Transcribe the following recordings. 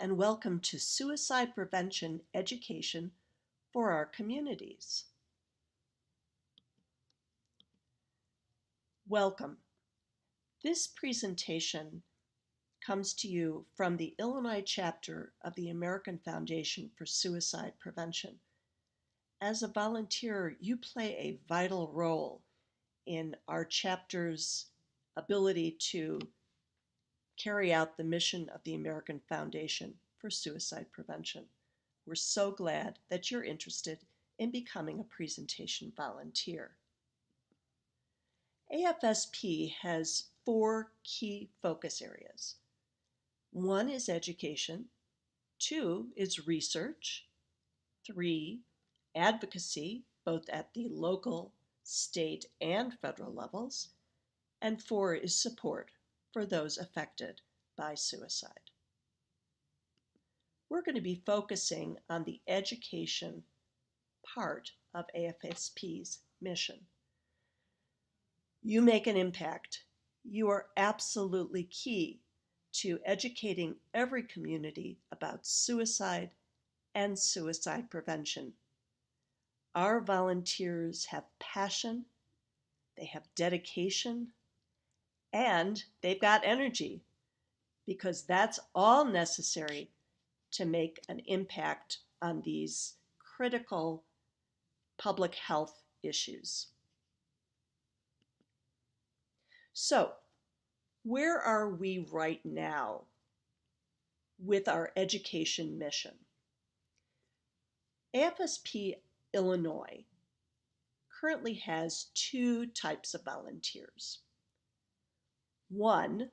and welcome to Suicide Prevention Education for our communities. Welcome. This presentation comes to you from the Illinois chapter of the American Foundation for Suicide Prevention. As a volunteer, you play a vital role in our chapter's ability to carry out the mission of the American Foundation for Suicide Prevention. We're so glad that you're interested in becoming a presentation volunteer. AFSP has 4 key focus areas. 1 is education, 2 is research, 3, advocacy, both at the local, state, and federal levels, and 4 is support for those affected by suicide. We're going to be focusing on the education part of AFSP's mission. You make an impact. You are absolutely key to educating every community about suicide and suicide prevention. Our volunteers have passion, they have dedication, and they've got energy, because that's all necessary to make an impact on these critical public health issues. So, where are we right now with our education mission? AFSP Illinois currently has 2 types of volunteers. 1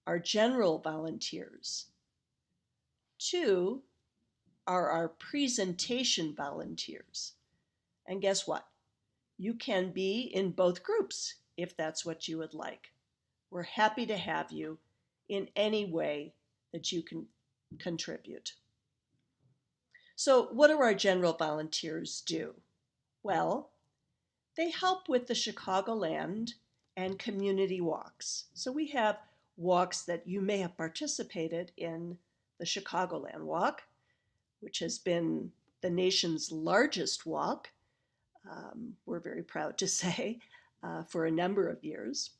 are general volunteers. 2 are our presentation volunteers. And guess what? You can be in both groups if that's what you would like. We're happy to have you in any way that you can contribute. So what do our general volunteers do? Well, they help with the Chicagoland and community walks. So we have walks that you may have participated in. The Chicagoland Walk, which has been the nation's largest walk, we're very proud to say, for a number of years.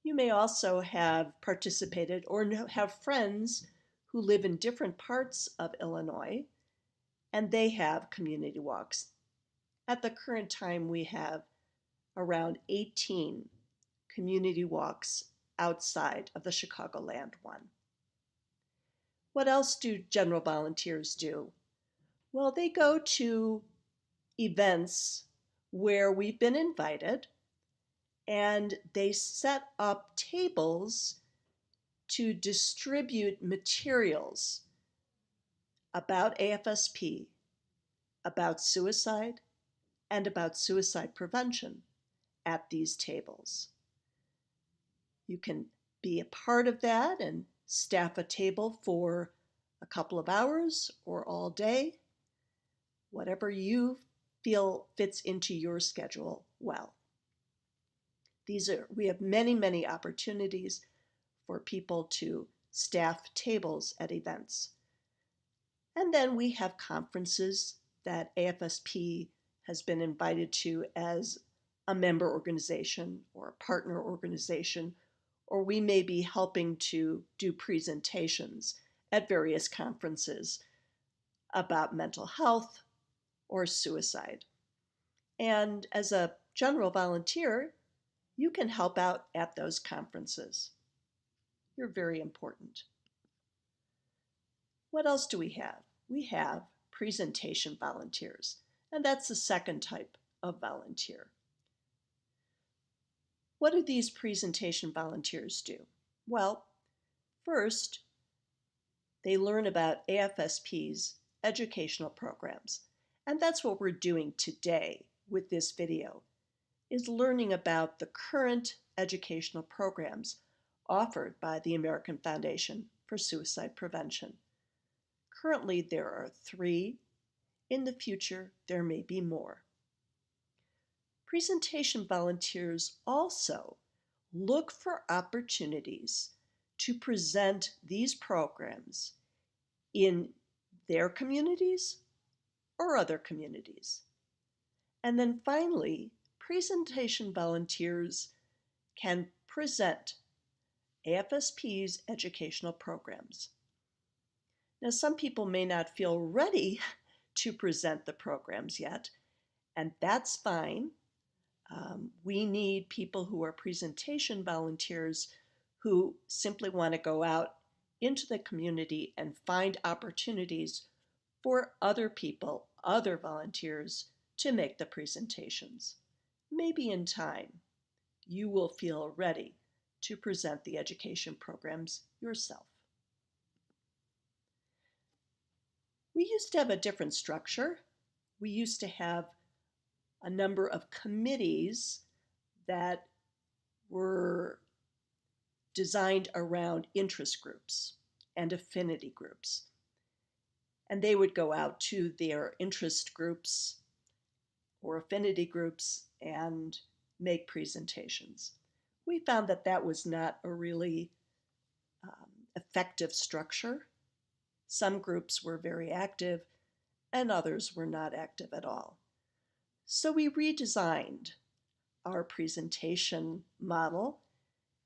You may also have participated or have friends who live in different parts of Illinois, and they have community walks. At the current time, we have around 18 community walks outside of the Chicagoland one. What else do general volunteers do? Well, they go to events where we've been invited, and they set up tables to distribute materials about AFSP, about suicide, and about suicide prevention at these tables. You can be a part of that and staff a table for a couple of hours or all day, whatever you feel fits into your schedule well. We have many opportunities for people to staff tables at events. And then we have conferences that AFSP has been invited to as a member organization or a partner organization, or we may be helping to do presentations at various conferences about mental health or suicide. And as a general volunteer, you can help out at those conferences. You're very important. What else do we have? We have presentation volunteers, and that's the 2nd type of volunteer. What do these presentation volunteers do? Well, first, they learn about AFSP's educational programs. And that's what we're doing today with this video, is learning about the current educational programs offered by the American Foundation for Suicide Prevention. Currently, there are 3. In the future, there may be more. Presentation volunteers also look for opportunities to present these programs in their communities or other communities. And then finally, presentation volunteers can present AFSP's educational programs. Now, some people may not feel ready to present the programs yet, and that's fine. We need people who are presentation volunteers who simply want to go out into the community and find opportunities for other people, other volunteers, to make the presentations. Maybe in time, you will feel ready to present the education programs yourself. We used to have a different structure. We used to have a number of committees that were designed around interest groups and affinity groups. And they would go out to their interest groups or affinity groups and make presentations. We found that that was not a really effective structure. Some groups were very active and others were not active at all. So we redesigned our presentation model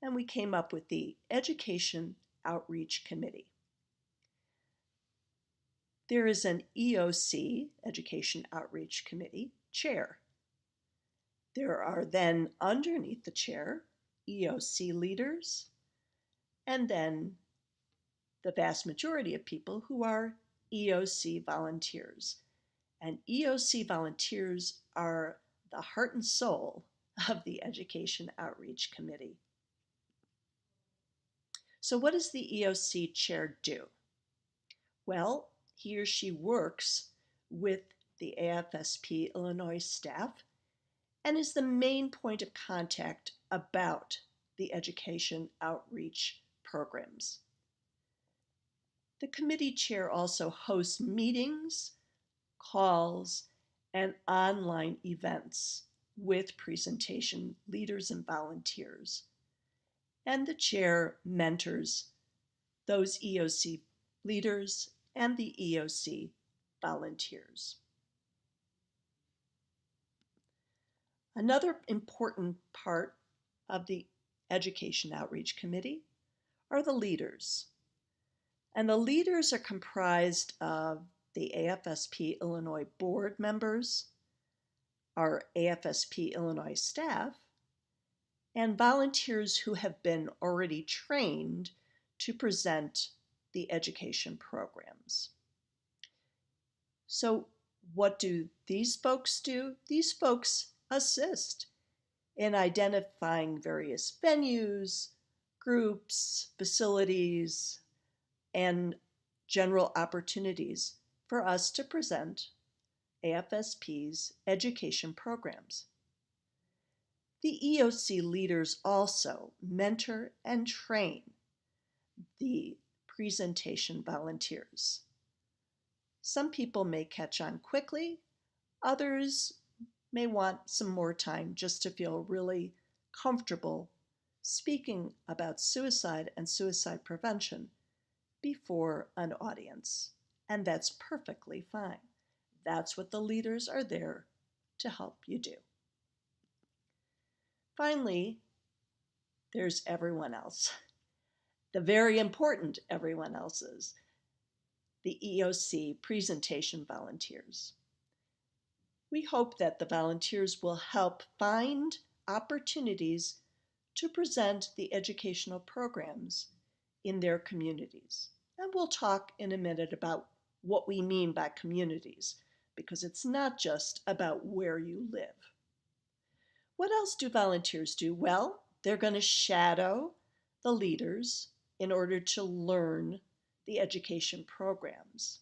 and we came up with the Education Outreach Committee. There is an EOC, Education Outreach Committee, chair. There are then underneath the chair EOC leaders, and then the vast majority of people who are EOC volunteers. And EOC volunteers are the heart and soul of the Education Outreach Committee. So what does the EOC chair do? Well, he or she works with the AFSP Illinois staff and is the main point of contact about the education outreach programs. The committee chair also hosts meetings, calls, and online events with presentation leaders and volunteers. And the chair mentors those EOC leaders and the EOC volunteers. Another important part of the Education Outreach Committee are the leaders. And the leaders are comprised of the AFSP Illinois board members, our AFSP Illinois staff, and volunteers who have been already trained to present the education programs. So what do these folks do? These folks assist in identifying various venues, groups, facilities, and general opportunities for us to present AFSP's education programs. The EOC leaders also mentor and train the presentation volunteers. Some people may catch on quickly, others may want some more time just to feel really comfortable speaking about suicide and suicide prevention before an audience. And that's perfectly fine. That's what the leaders are there to help you do. Finally, there's everyone else. The very important everyone else's, the EOC presentation volunteers. We hope that the volunteers will help find opportunities to present the educational programs in their communities. And we'll talk in a minute about what we mean by communities, because it's not just about where you live. What else do volunteers do? Well, they're going to shadow the leaders in order to learn the education programs.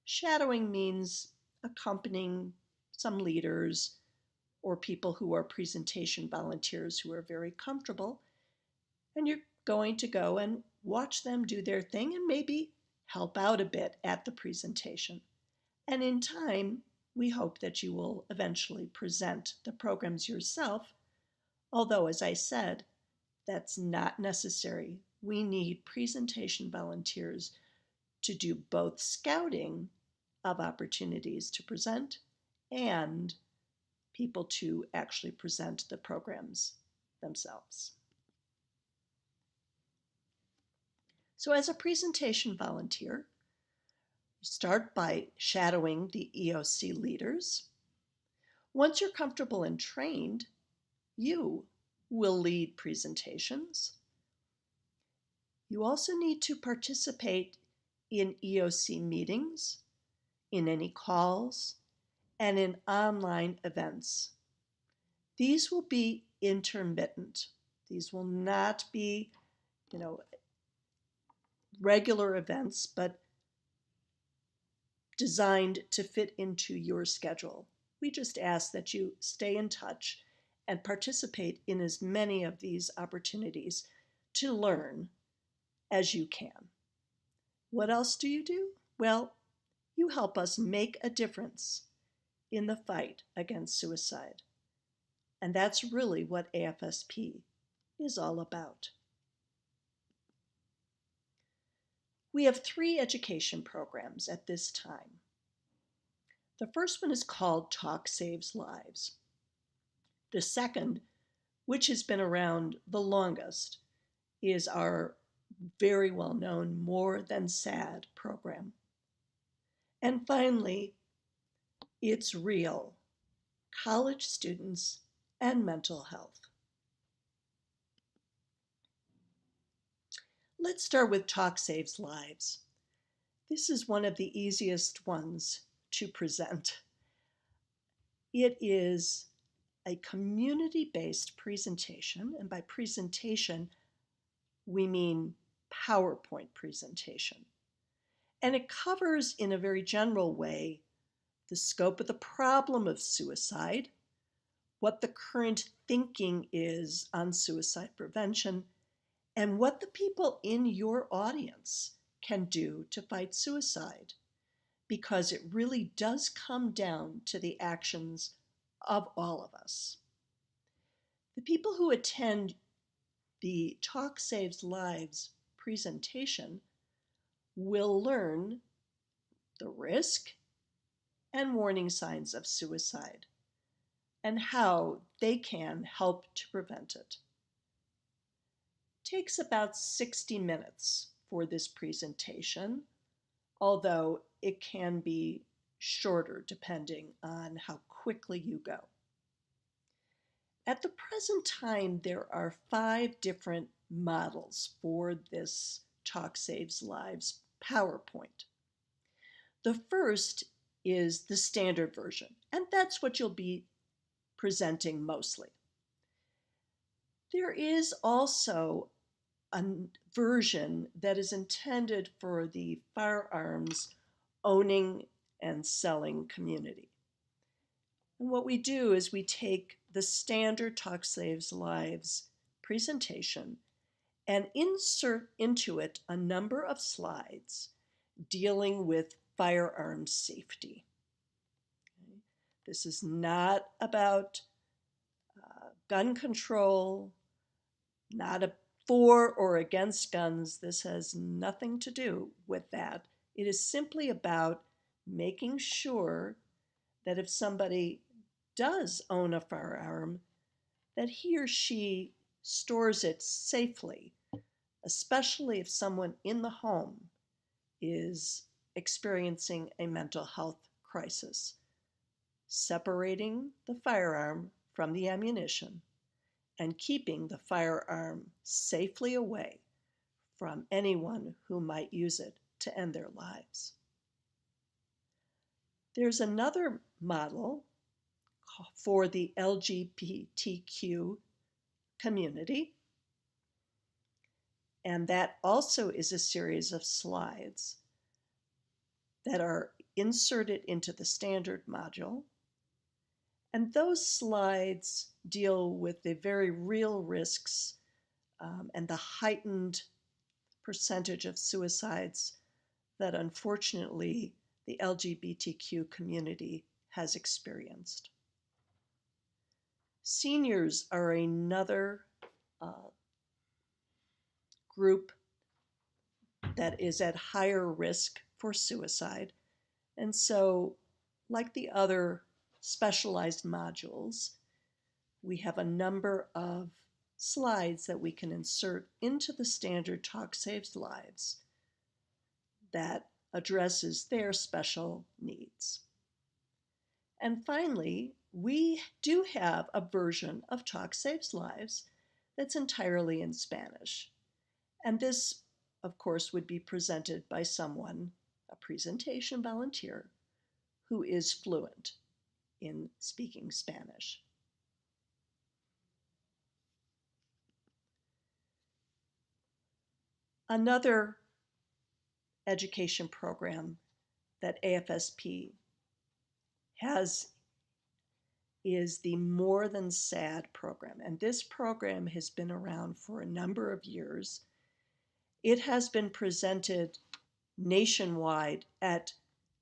Shadowing means accompanying some leaders or people who are presentation volunteers who are very comfortable, and you're going to go and watch them do their thing and maybe help out a bit at the presentation. And in time, we hope that you will eventually present the programs yourself, although, as I said, that's not necessary. We need presentation volunteers to do both scouting of opportunities to present and people to actually present the programs themselves. So as a presentation volunteer, you start by shadowing the EOC leaders. Once you're comfortable and trained, you will lead presentations. You also need to participate in EOC meetings, in any calls, and in online events. These will be intermittent. These will not be, regular events, but designed to fit into your schedule. We just ask that you stay in touch and participate in as many of these opportunities to learn as you can. What else do you do? Well, you help us make a difference in the fight against suicide. And that's really what AFSP is all about. We have 3 education programs at this time. The first one is called Talk Saves Lives. The second, which has been around the longest, is our very well-known More Than Sad program. And finally, It's Real, College Students and Mental Health. Let's start with Talk Saves Lives. This is one of the easiest ones to present. It is a community-based presentation, and by presentation, we mean PowerPoint presentation. And it covers, in a very general way, the scope of the problem of suicide, what the current thinking is on suicide prevention, and what the people in your audience can do to fight suicide, because it really does come down to the actions of all of us. The people who attend the Talk Saves Lives presentation will learn the risk and warning signs of suicide and how they can help to prevent it. It takes about 60 minutes for this presentation, although it can be shorter depending on how quickly you go. At the present time, there are 5 different models for this Talk Saves Lives PowerPoint. The first is the standard version, and that's what you'll be presenting mostly. There is also a version that is intended for the firearms owning and selling community. And what we do is we take the standard Talk Saves Lives presentation and insert into it a number of slides dealing with firearms safety. Okay? This is not about gun control, not for or against guns. This has nothing to do with that. It is simply about making sure that if somebody does own a firearm, that he or she stores it safely, especially if someone in the home is experiencing a mental health crisis. Separating the firearm from the ammunition and keeping the firearm safely away from anyone who might use it to end their lives. There's another model for the LGBTQ community, and that also is a series of slides that are inserted into the standard module. And those slides deal with the very real risks and the heightened percentage of suicides that unfortunately the LGBTQ community has experienced. Seniors are another group that is at higher risk for suicide. And so, like the other specialized modules, we have a number of slides that we can insert into the standard Talk Saves Lives that addresses their special needs. And finally, we do have a version of Talk Saves Lives that's entirely in Spanish. And this, of course, would be presented by someone, a presentation volunteer, who is fluent in speaking Spanish. Another education program that AFSP has is the More Than Sad program. And this program has been around for a number of years. It has been presented nationwide at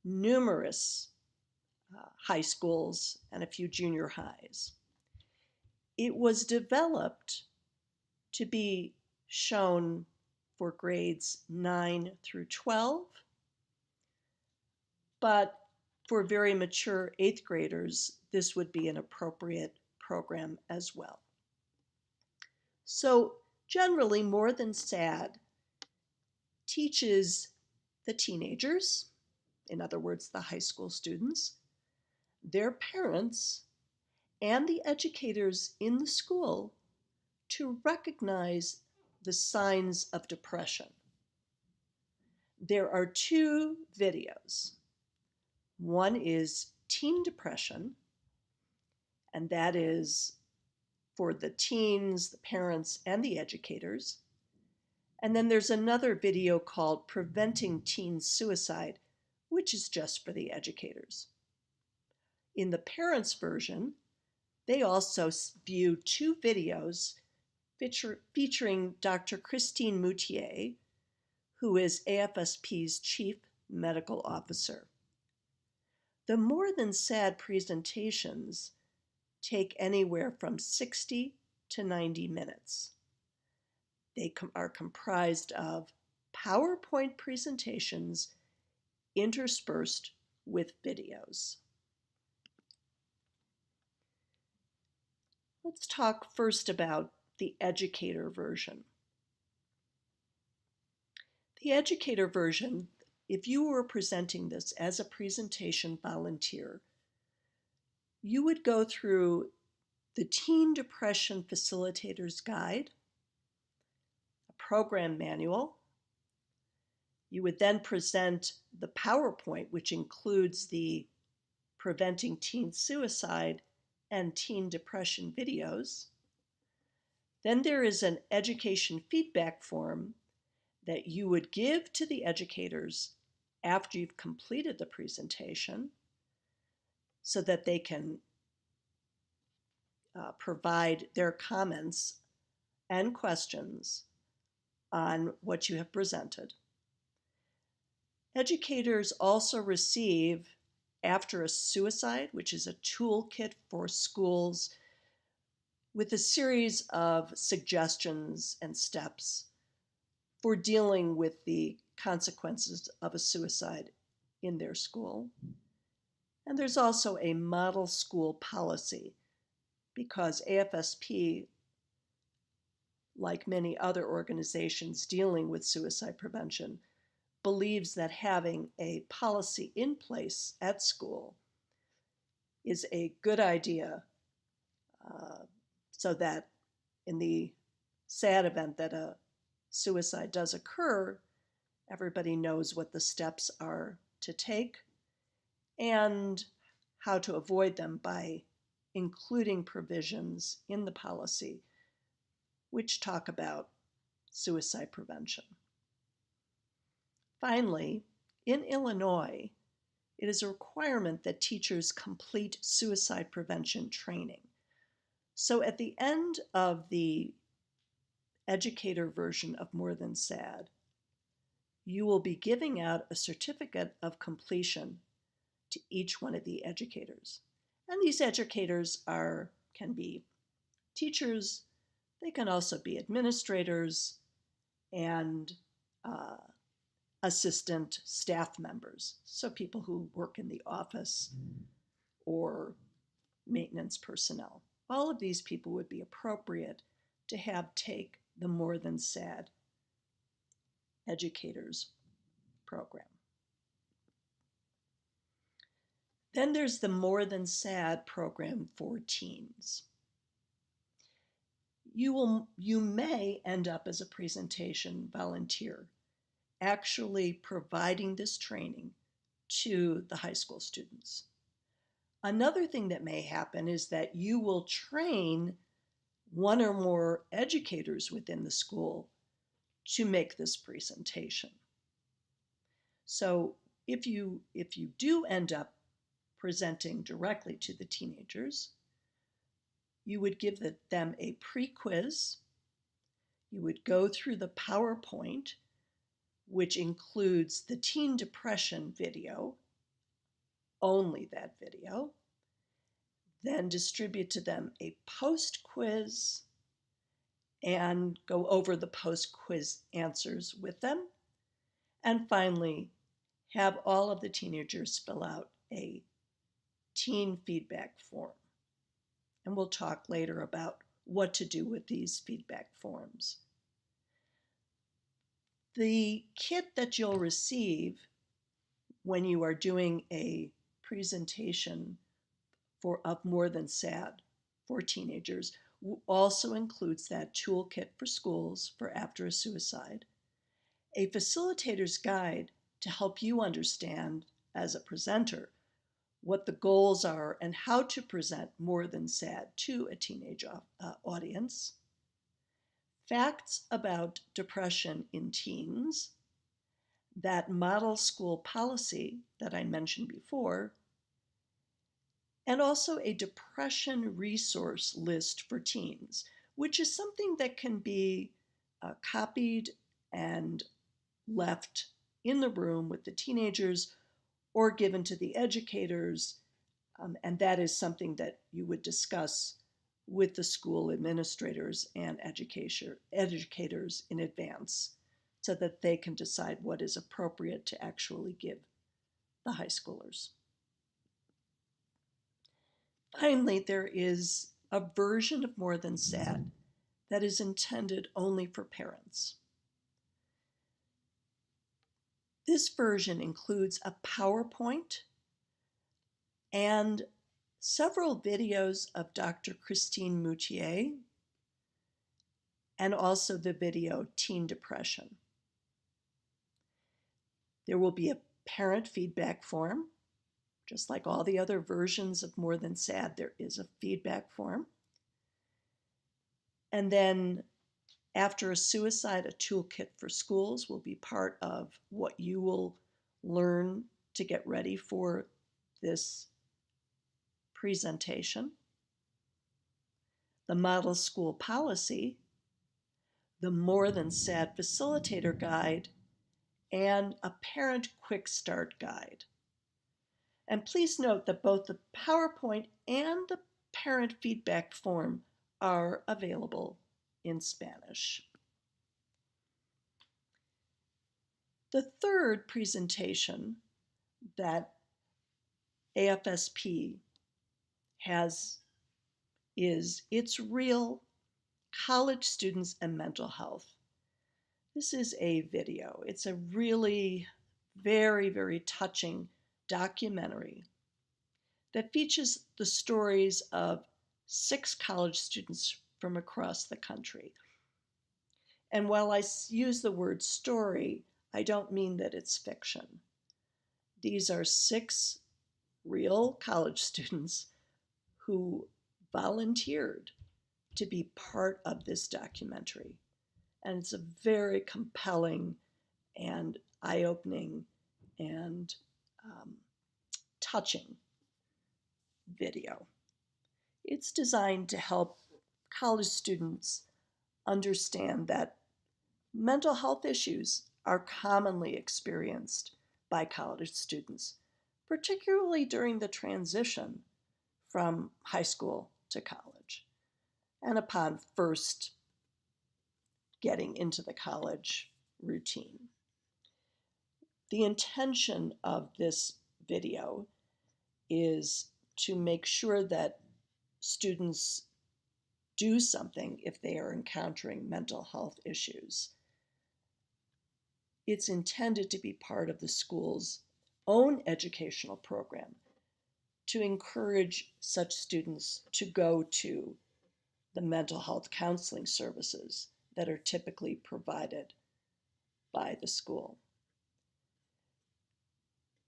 numerous high schools and a few junior highs. It was developed to be shown for grades 9 through 12, but for very mature 8th graders, this would be an appropriate program as well. So generally, More Than Sad teaches the teenagers, in other words, the high school students, their parents, and the educators in the school to recognize the signs of depression. There are 2 videos. One is teen depression, and that is for the teens, the parents, and the educators. And then there's another video called Preventing Teen Suicide, which is just for the educators. In the parents' version, they also view 2 videos featuring Dr. Christine Moutier, who is AFSP's Chief Medical Officer. The More Than Sad presentations take anywhere from 60 to 90 minutes. They are comprised of PowerPoint presentations interspersed with videos. Let's talk first about the educator version. The educator version, if you were presenting this as a presentation volunteer, you would go through the Teen Depression Facilitator's Guide, a program manual. You would then present the PowerPoint, which includes the Preventing Teen Suicide and Teen Depression videos. Then there is an education feedback form that you would give to the educators after you've completed the presentation so that they can provide their comments and questions on what you have presented. Educators also receive, after a suicide, which is a toolkit for schools with a series of suggestions and steps for dealing with the consequences of a suicide in their school. And there's also a model school policy because AFSP, like many other organizations dealing with suicide prevention, believes that having a policy in place at school is a good idea so that in the sad event that a suicide does occur, everybody knows what the steps are to take and how to avoid them by including provisions in the policy which talk about suicide prevention. Finally, in Illinois, it is a requirement that teachers complete suicide prevention training. So at the end of the educator version of More Than Sad, you will be giving out a certificate of completion to each one of the educators. And these educators can be teachers, they can also be administrators, and assistant staff members, so people who work in the office or maintenance personnel. All of these people would be appropriate to have take the More Than SAD Educators program. Then there's the More Than SAD program for teens. You may end up as a presentation volunteer, actually providing this training to the high school students. Another thing that may happen is that you will train one or more educators within the school to make this presentation. So if you do end up presenting directly to the teenagers, you would give them a pre-quiz. You would go through the PowerPoint, which includes the teen depression video, only that video, then distribute to them a post-quiz and go over the post-quiz answers with them. And finally, have all of the teenagers fill out a teen feedback form. And we'll talk later about what to do with these feedback forms. The kit that you'll receive when you are doing a presentation of More Than SAD for teenagers also includes that toolkit for schools for after a suicide, a facilitator's guide to help you understand as a presenter what the goals are and how to present More Than SAD to a teenage audience, facts about depression in teens, that model school policy that I mentioned before, and also a depression resource list for teens, which is something that can be copied and left in the room with the teenagers or given to the educators, and that is something that you would discuss with the school administrators and educators in advance so that they can decide what is appropriate to actually give the high schoolers. Finally, there is a version of More Than SAD that is intended only for parents. This version includes a PowerPoint and several videos of Dr. Christine Moutier and also the video Teen Depression. There will be a parent feedback form. Just like all the other versions of More Than SAD, there is a feedback form. And then after a suicide, a toolkit for schools will be part of what you will learn to get ready for this presentation. The model school policy, the More Than SAD facilitator guide, and a parent quick start guide. And please note that both the PowerPoint and the parent feedback form are available in Spanish. The third presentation that AFSP has is It's Real: College Students and Mental Health. This is a video. It's a really very, very touching documentary that features the stories of 6 college students from across the country. And while I use the word story, I don't mean that it's fiction. These are 6 real college students who volunteered to be part of this documentary. And it's a very compelling and eye-opening and touching video. It's designed to help college students understand that mental health issues are commonly experienced by college students, particularly during the transition from high school to college and upon first getting into the college routine. The intention of this video is to make sure that students do something if they are encountering mental health issues. It's intended to be part of the school's own educational program to encourage such students to go to the mental health counseling services that are typically provided by the school.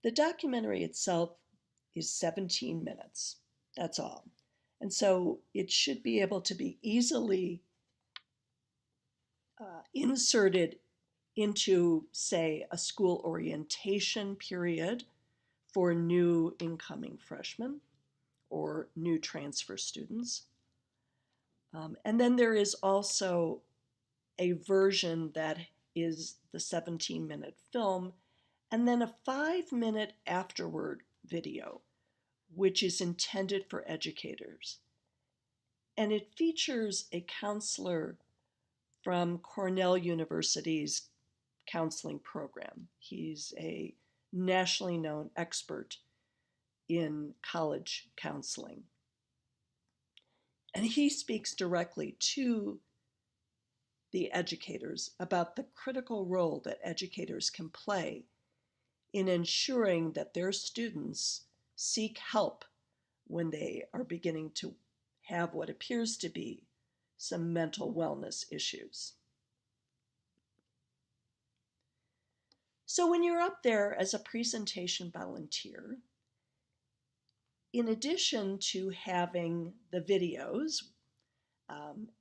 The documentary itself is 17 minutes. That's all. And so it should be able to be easily inserted into, say, a school orientation period for new incoming freshmen or new transfer students. And then there is also a version that is the 17-minute film, and then a 5-minute afterward video, which is intended for educators. And it features a counselor from Cornell University's counseling program. He's a nationally known expert in college counseling. And he speaks directly to the educators about the critical role that educators can play in ensuring that their students seek help when they are beginning to have what appears to be some mental wellness issues. So when you're up there as a presentation volunteer, in addition to having the videos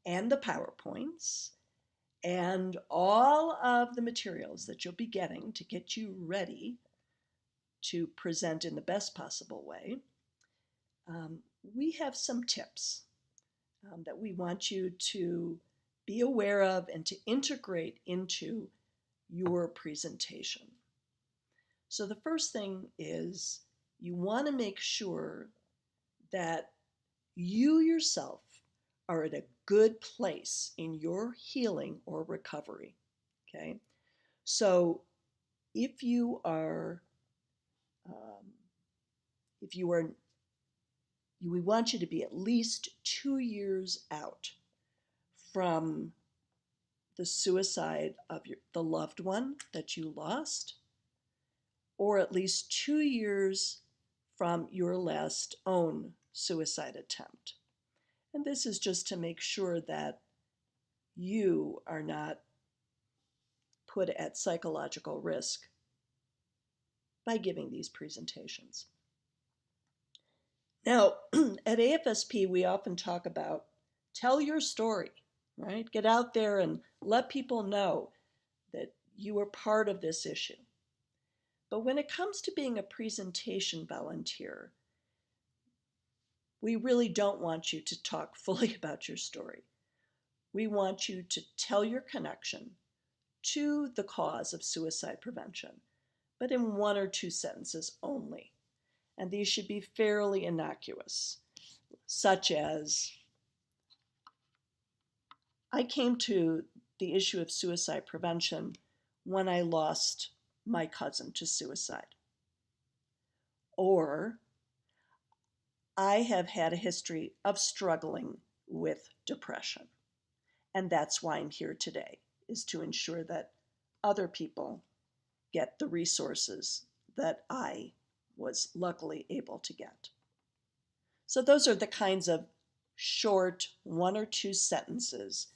and the PowerPoints and all of the materials that you'll be getting to get you ready to present in the best possible way, we have some tips that we want you to be aware of and to integrate into your presentation. So the first thing is you want to make sure that you yourself are at a good place in your healing or recovery. Okay, so if you are, we want you to be at least 2 years out from the suicide of the loved one that you lost, or at least 2 years from your last own suicide attempt. And this is just to make sure that you are not put at psychological risk by giving these presentations. Now, at AFSP, we often talk about tell your story, right? Get out there and let people know that you are part of this issue. But when it comes to being a presentation volunteer, we really don't want you to talk fully about your story. We want you to tell your connection to the cause of suicide prevention, but in 1 or 2 sentences only. And these should be fairly innocuous, such as, I came to the issue of suicide prevention when I lost my cousin to suicide. Or, I have had a history of struggling with depression. And that's why I'm here today, is to ensure that other people get the resources that I was luckily able to get. So those are the kinds of short 1 or 2 sentences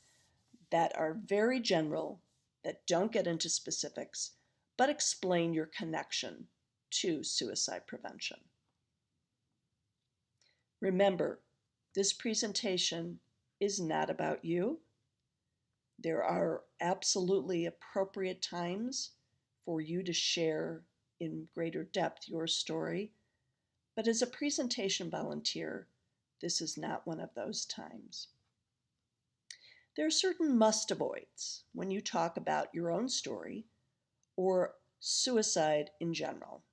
that are very general, that don't get into specifics, but explain your connection to suicide prevention. Remember, this presentation is not about you. There are absolutely appropriate times for you to share in greater depth your story, but as a presentation volunteer, this is not one of those times. There are certain must-avoids when you talk about your own story or suicide in general.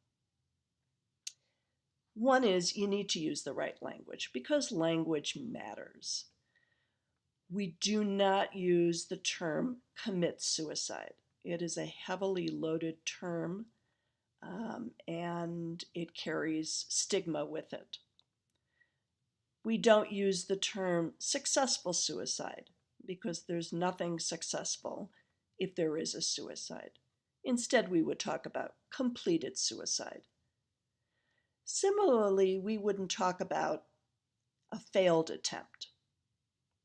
One is you need to use the right language because language matters. We do not use the term commit suicide. It is a heavily loaded term and it carries stigma with it. We don't use the term successful suicide because there's nothing successful if there is a suicide. Instead, we would talk about completed suicide. Similarly, we wouldn't talk about a failed attempt,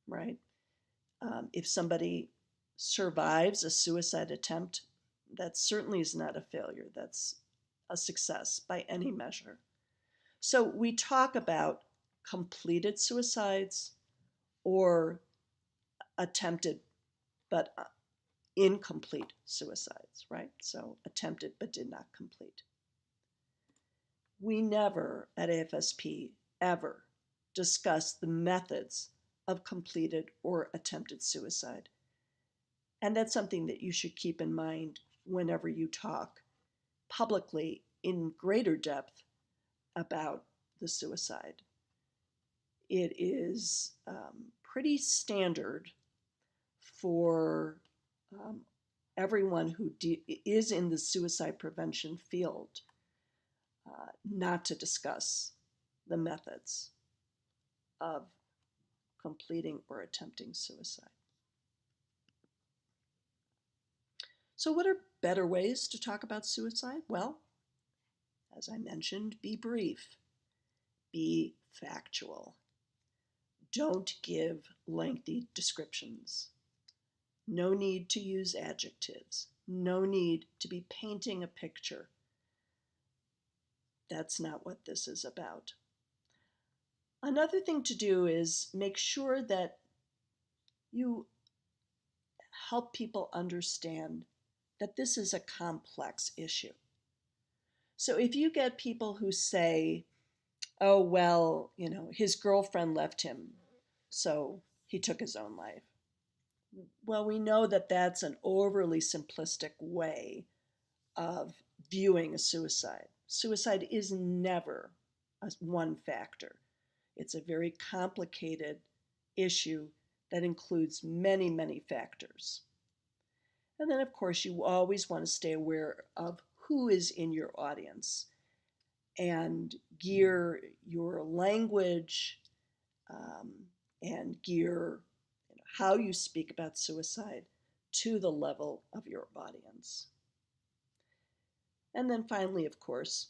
right? If somebody survives a suicide attempt, that certainly is not a failure. That's a success by any measure. So we talk about completed suicides or attempted but incomplete suicides, right? So attempted but did not complete. We never at AFSP ever discuss the methods of completed or attempted suicide. And that's something that you should keep in mind whenever you talk publicly in greater depth about the suicide. It is pretty standard for everyone who is in the suicide prevention field not to discuss the methods of completing or attempting suicide. So what are better ways to talk about suicide? Well, as I mentioned, be brief, be factual. Don't give lengthy descriptions. No need to use adjectives. No need to be painting a picture. That's not what this is about. Another thing to do is make sure that you help people understand that this is a complex issue. So if you get people who say, oh, well, his girlfriend left him, so he took his own life. Well, we know that that's an overly simplistic way of viewing a suicide. Suicide is never one factor. It's a very complicated issue that includes many, many factors. And then, of course, you always want to stay aware of who is in your audience and gear your language and gear how you speak about suicide to the level of your audience. And then finally, of course,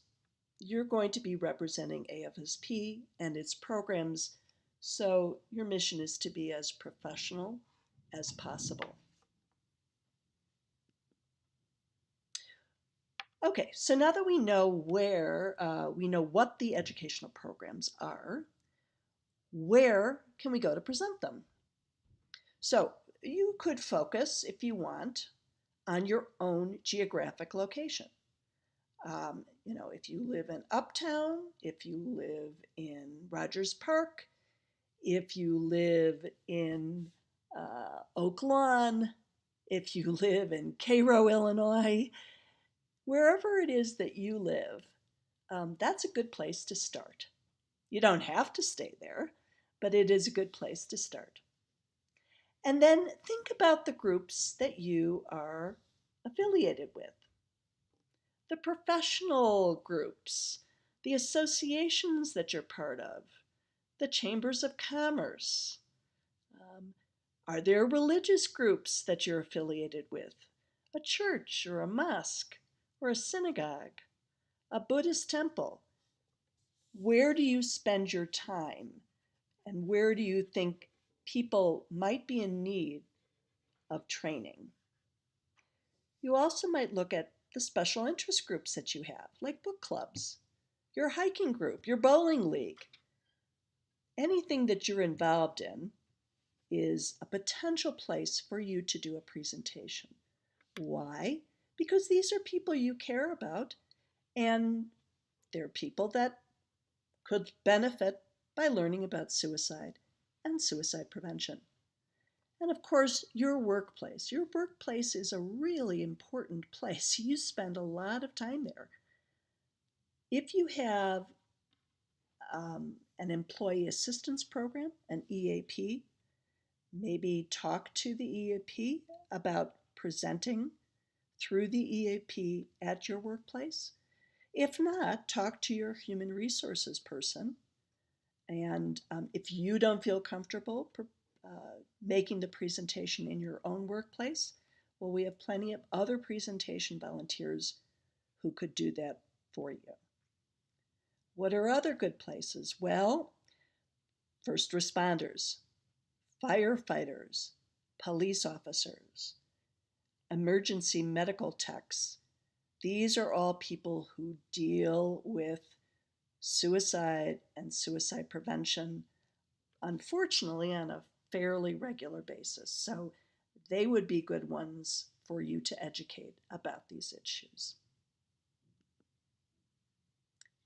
you're going to be representing AFSP and its programs, so your mission is to be as professional as possible. Okay, so now that we know what the educational programs are, where can we go to present them? So you could focus, if you want, on your own geographic location. If you live in Uptown, if you live in Rogers Park, if you live in Oak Lawn, if you live in Cairo, Illinois, wherever it is that you live, that's a good place to start. You don't have to stay there, but it is a good place to start. And then think about the groups that you are affiliated with. The professional groups, the associations that you're part of, the chambers of commerce. Are there religious groups that you're affiliated with? A church or a mosque or a synagogue, a Buddhist temple? Where do you spend your time? And where do you think people might be in need of training? You also might look at the special interest groups that you have, like book clubs, your hiking group, your bowling league. Anything that you're involved in is a potential place for you to do a presentation. Why? Because these are people you care about, and they're people that could benefit by learning about suicide and suicide prevention. And of course, your workplace. Your workplace is a really important place. You spend a lot of time there. If you have an employee assistance program, an EAP, maybe talk to the EAP about presenting through the EAP at your workplace. If not, talk to your human resources person. And if you don't feel comfortable making the presentation in your own workplace, well, we have plenty of other presentation volunteers who could do that for you. What are other good places? Well, first responders, firefighters, police officers, emergency medical techs. These are all people who deal with suicide and suicide prevention, unfortunately, on a fairly regular basis. So they would be good ones for you to educate about these issues.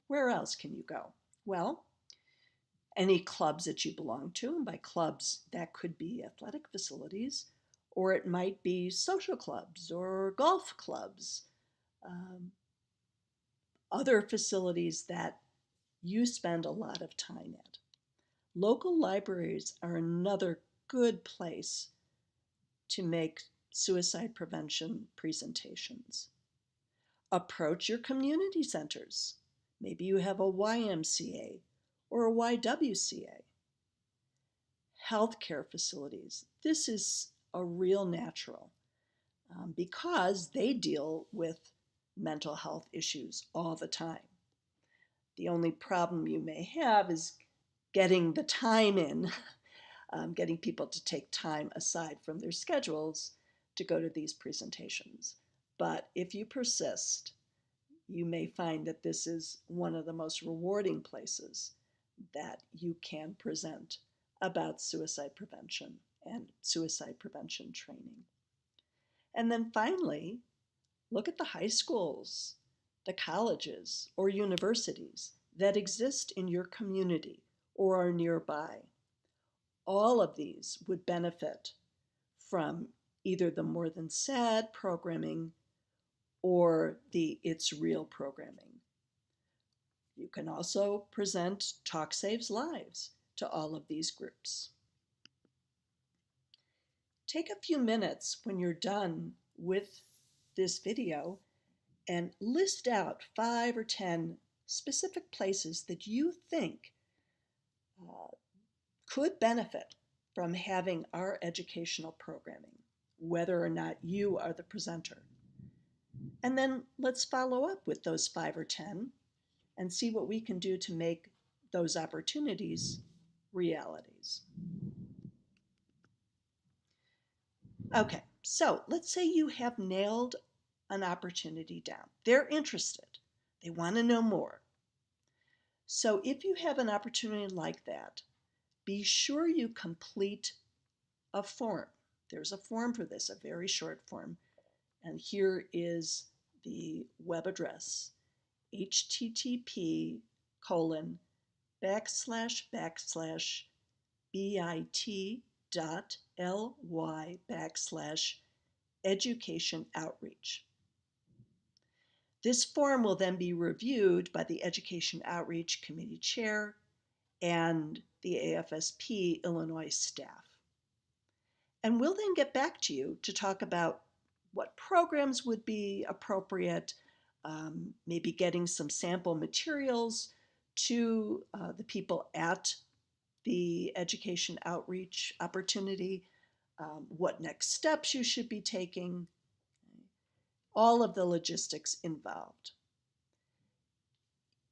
Where else can you go? Well, any clubs that you belong to, and by clubs, that could be athletic facilities, or it might be social clubs or golf clubs, other facilities that you spend a lot of time at. Local libraries are another good place to make suicide prevention presentations. Approach your community centers. Maybe you have a YMCA or a YWCA. Healthcare facilities. This is a real natural because they deal with mental health issues all the time. The only problem you may have is getting the time in, getting people to take time aside from their schedules to go to these presentations. But if you persist, you may find that this is one of the most rewarding places that you can present about suicide prevention and suicide prevention training. And then finally, look at the high schools, the colleges, or universities that exist in your community or are nearby. All of these would benefit from either the More Than Sad programming or the It's Real programming. You can also present Talk Saves Lives to all of these groups. Take a few minutes when you're done with this video and list out 5 or 10 specific places that you think could benefit from having our educational programming, whether or not you are the presenter. And then let's follow up with those 5 or 10 and see what we can do to make those opportunities realities. Okay, so let's say you have nailed an opportunity down. They're interested. They want to know more. So if you have an opportunity like that, be sure you complete a form. There's a form for this, a very short form. And here is the web address, http://bit.ly/education outreach. This form will then be reviewed by the Education Outreach Committee Chair and the AFSP Illinois staff. And we'll then get back to you to talk about what programs would be appropriate, maybe getting some sample materials to the people at the education outreach opportunity, what next steps you should be taking, all of the logistics involved.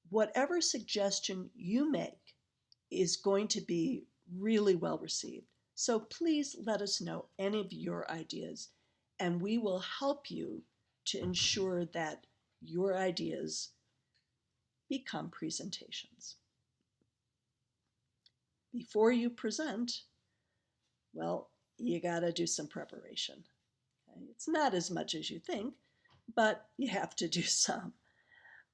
Whatever suggestion you make is going to be really well received. So please let us know any of your ideas, and we will help you to ensure that your ideas become presentations. Before you present, well, you gotta do some preparation. Okay? It's not as much as you think, but you have to do some.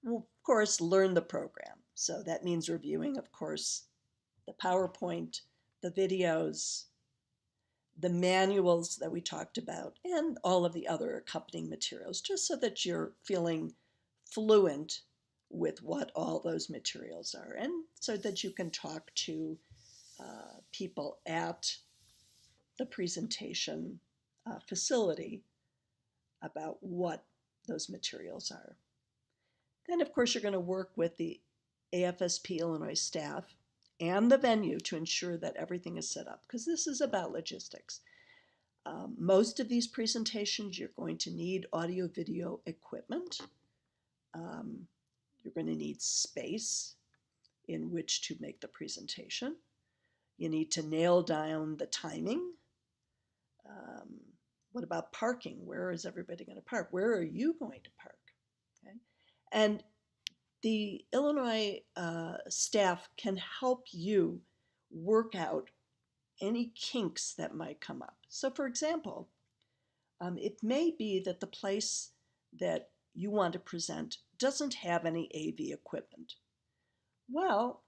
Well, of course, learn the program. So that means reviewing, of course, the PowerPoint, the videos, the manuals that we talked about, and all of the other accompanying materials, just so that you're feeling fluent with what all those materials are, and so that you can talk to people at the presentation facility about what those materials are. Then, of course, you're going to work with the AFSP Illinois staff and the venue to ensure that everything is set up, because this is about logistics. Most of these presentations, you're going to need audio-video equipment. You're going to need space in which to make the presentation. You need to nail down the timing. What about parking? Where is everybody going to park? Where are you going to park? Okay. And the Illinois staff can help you work out any kinks that might come up. So for example, it may be that the place that you want to present doesn't have any AV equipment. Well,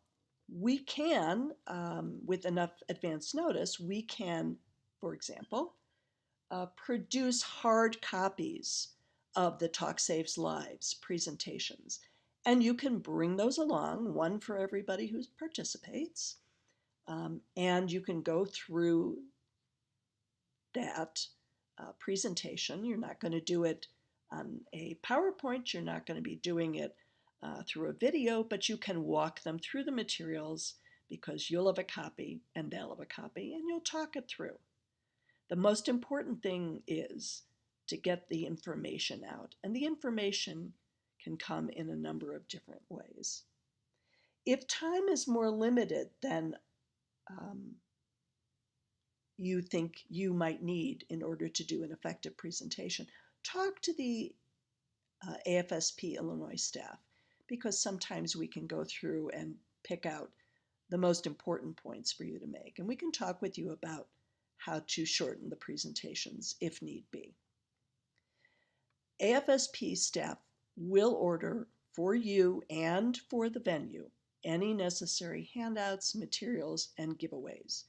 we can, with enough advance notice, we can, for example, produce hard copies of the Talk Saves Lives presentations. And you can bring those along, one for everybody who participates. And you can go through that presentation. You're not going to do it on a PowerPoint. You're not going to be doing it through a video, but you can walk them through the materials because you'll have a copy and they'll have a copy, and you'll talk it through. The most important thing is to get the information out, and the information can come in a number of different ways. If time is more limited than you think you might need in order to do an effective presentation, talk to the AFSP Illinois staff, because sometimes we can go through and pick out the most important points for you to make, and we can talk with you about how to shorten the presentations if need be. AFSP staff will order for you and for the venue any necessary handouts, materials, and giveaways.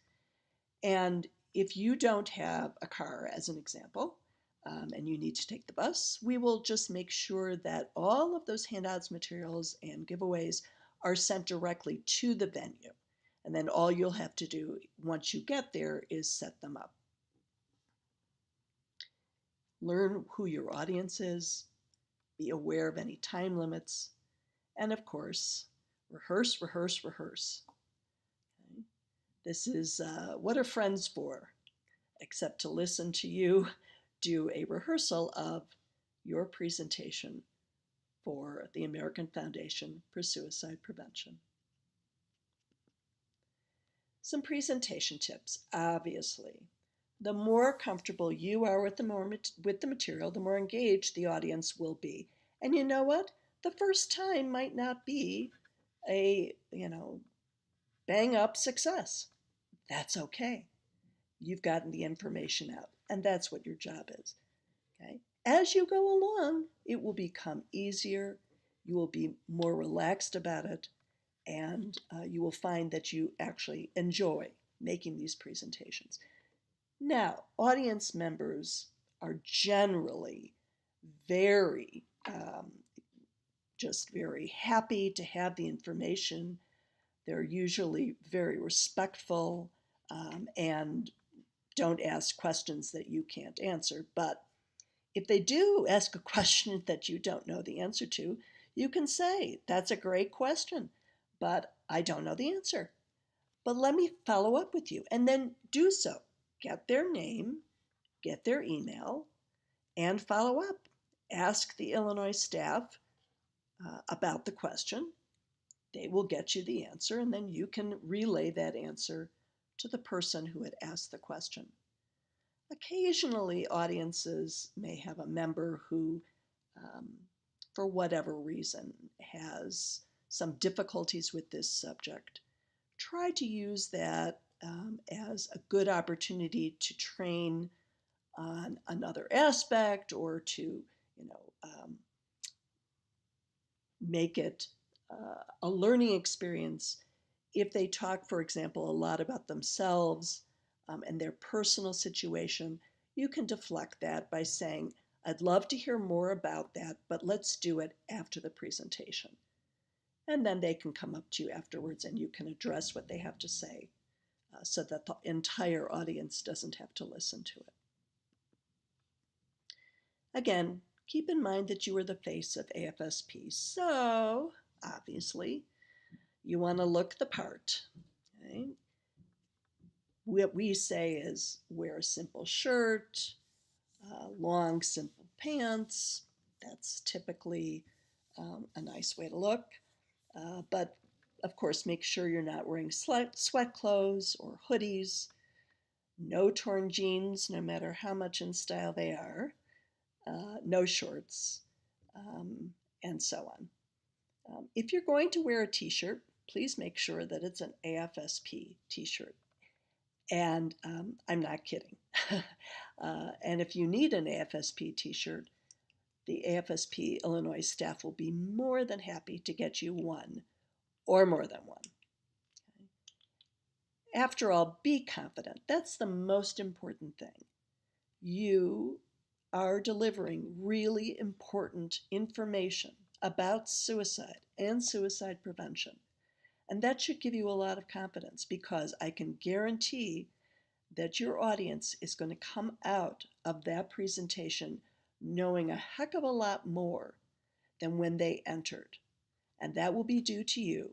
And if you don't have a car, as an example, and you need to take the bus, we will just make sure that all of those handouts, materials, and giveaways are sent directly to the venue. And then all you'll have to do once you get there is set them up. Learn who your audience is, be aware of any time limits, and of course, rehearse, rehearse, rehearse. Okay? This is what are friends for, except to listen to you do a rehearsal of your presentation for the American Foundation for Suicide Prevention. Some presentation tips. Obviously, the more comfortable you are with the material, the more engaged the audience will be. And you know what? The first time might not be a, bang up success. That's okay. You've gotten the information out, and that's what your job is. Okay? As you go along, it will become easier. You will be more relaxed about it, and you will find that you actually enjoy making these presentations. Now, audience members are generally very, just very happy to have the information. They're usually very respectful and don't ask questions that you can't answer. But if they do ask a question that you don't know the answer to, you can say, that's a great question, but I don't know the answer. But let me follow up with you, and then do so. Get their name, get their email, and follow up. Ask the Illinois staff about the question. They will get you the answer, and then you can relay that answer to the person who had asked the question. Occasionally, audiences may have a member who, for whatever reason, has some difficulties with this subject. Try to use that as a good opportunity to train on another aspect, or to, make it a learning experience. If they talk, for example, a lot about themselves and their personal situation, you can deflect that by saying, I'd love to hear more about that, but let's do it after the presentation. And then they can come up to you afterwards and you can address what they have to say so that the entire audience doesn't have to listen to it. Again, keep in mind that you are the face of AFSP. So, obviously, you want to look the part. Okay? What we say is wear a simple shirt, long, simple pants. That's typically a nice way to look. But of course, make sure you're not wearing sweat clothes or hoodies. No torn jeans, no matter how much in style they are. No shorts, and so on. If you're going to wear a t-shirt, please make sure that it's an AFSP t-shirt. And I'm not kidding. And if you need an AFSP t-shirt, the AFSP Illinois staff will be more than happy to get you one or more than one. After all, be confident. That's the most important thing. You are delivering really important information about suicide and suicide prevention. And that should give you a lot of confidence, because I can guarantee that your audience is going to come out of that presentation knowing a heck of a lot more than when they entered. And that will be due to you.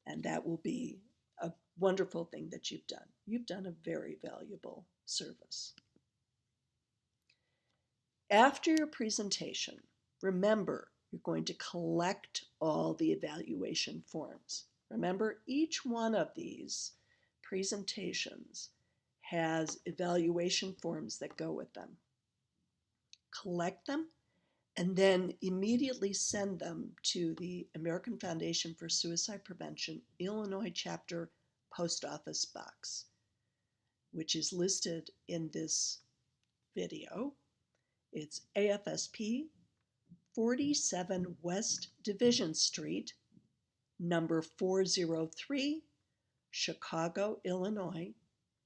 And that will be a wonderful thing that you've done. You've done a very valuable service. After your presentation, remember, you're going to collect all the evaluation forms. Remember, each one of these presentations has evaluation forms that go with them. Collect them and then immediately send them to the American Foundation for Suicide Prevention Illinois Chapter Post Office Box, which is listed in this video. It's AFSP 47 West Division Street, number 403, Chicago, Illinois,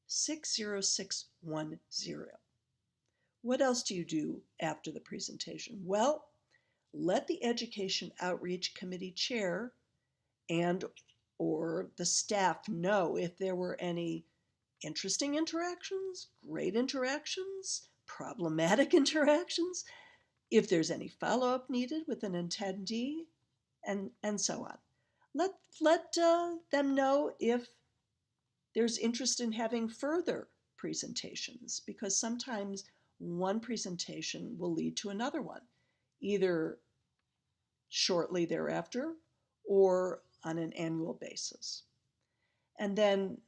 60610. What else do you do after the presentation? Well, let the Education Outreach Committee chair and or the staff know if there were any interesting interactions, great interactions, problematic interactions, if there's any follow-up needed with an attendee, and so on. Let them know if there's interest in having further presentations, because sometimes one presentation will lead to another one, either shortly thereafter or on an annual basis. And then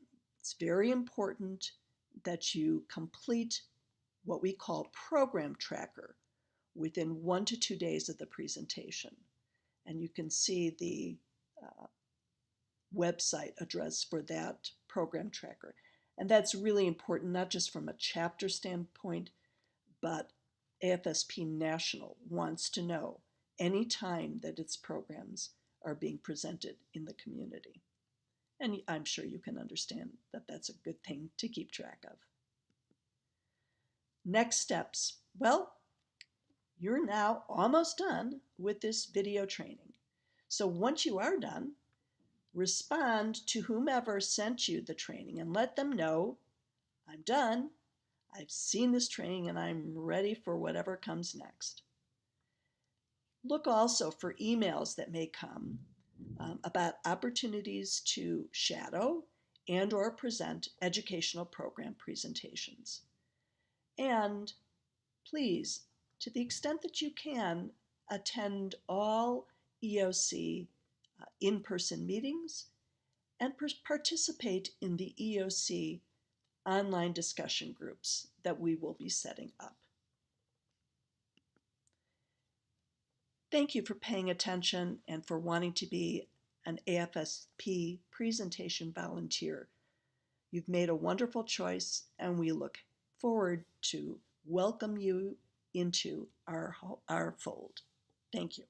it's very important that you complete what we call program tracker within 1 to 2 days of the presentation. And you can see the website address for that program tracker. And that's really important, not just from a chapter standpoint, but AFSP National wants to know any time that its programs are being presented in the community. And I'm sure you can understand that that's a good thing to keep track of. Next steps. Well, you're now almost done with this video training. So once you are done, respond to whomever sent you the training and let them know, I'm done, I've seen this training, and I'm ready for whatever comes next. Look also for emails that may come about opportunities to shadow and or present educational program presentations. And please, to the extent that you can, attend all EOC in-person meetings and participate in the EOC online discussion groups that we will be setting up. Thank you for paying attention and for wanting to be an AFSP presentation volunteer. You've made a wonderful choice, and we look forward to welcome you into our fold. Thank you.